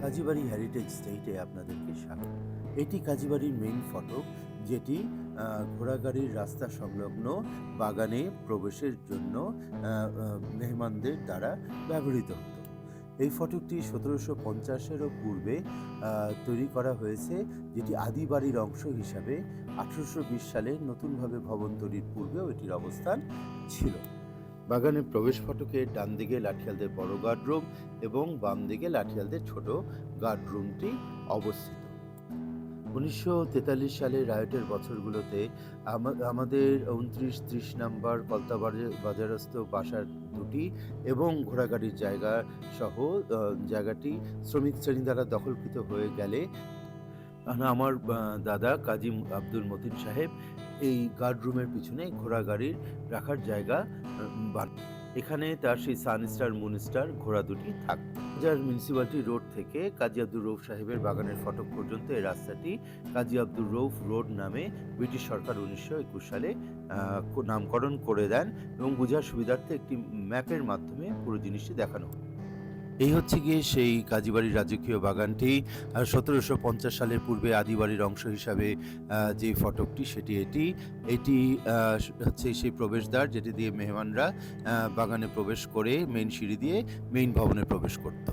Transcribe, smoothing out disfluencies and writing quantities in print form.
Kazibari heritage স্টেটে আপনাদেরকে স্বাগত। এটি কাজীবাড়ির মেইন ফটক, যেটি ঘোড়াগাড়ির রাস্তা সংলগ্ন বাগানে প্রবেশের জন্য মেহমানদের দ্বারা ব্যবহৃত হতো। এই ফটকটি 1750-এরও পূর্বে তৈরি করা হয়েছে, যেটি আদি বাড়ির অংশ হিসাবে 1820 সালে নতুনভাবে ভবন তৈরির পূর্বেও এটির অবস্থান ছিল। বাগানের প্রবেশ ফটকে ডান দিকে লাঠিয়ালদের বড় গার্ডরুম এবং বাম দিকে লাঠিয়ালদের ছোট গার্ডরুমটি অবস্থিত। 1943 সালে রায়টের বছরগুলোতে আমাদের 29-30 নম্বর কলতা বাজারস্থ বাসার দুটি এবং ঘোড়াগাড়ির জায়গা সহ জায়গাটি শ্রমিক শ্রেণী দ্বারা দখলকৃত হয়ে গেলে আমার দাদা কাজী আব্দুল মতিন সাহেব এই গার্ডরুমের পিছনে ঘোড়াগাড়ির রাখার জায়গা এখানে তার সেই সানস্টার মুনস্টার ঘোড়া দুটি থাকত। যার মিউনিসিপ্যালিটি রোড থেকে কাজী আব্দুর রৌফ সাহেবের বাগানের ফটক পর্যন্ত এই রাস্তাটি কাজী আব্দুর রৌফ রোড নামে ব্রিটিশ সরকার 1921 সালে নামকরণ করে দেন এবং বোঝার সুবিধার্থে একটি ম্যাপের মাধ্যমে পুরো জিনিসটি দেখানো হয়। এই হচ্ছে গিয়ে সেই কাজীবাড়ির রাজকীয় বাগানটি। 1750 সালের পূর্বে আদিবাড়ির অংশ হিসাবে যে ফটকটি এটি হচ্ছে সেই প্রবেশদ্বার, যেটি দিয়ে মেহমানরা বাগানে প্রবেশ করে মেইন সিঁড়ি দিয়ে মেইন ভবনে প্রবেশ করত।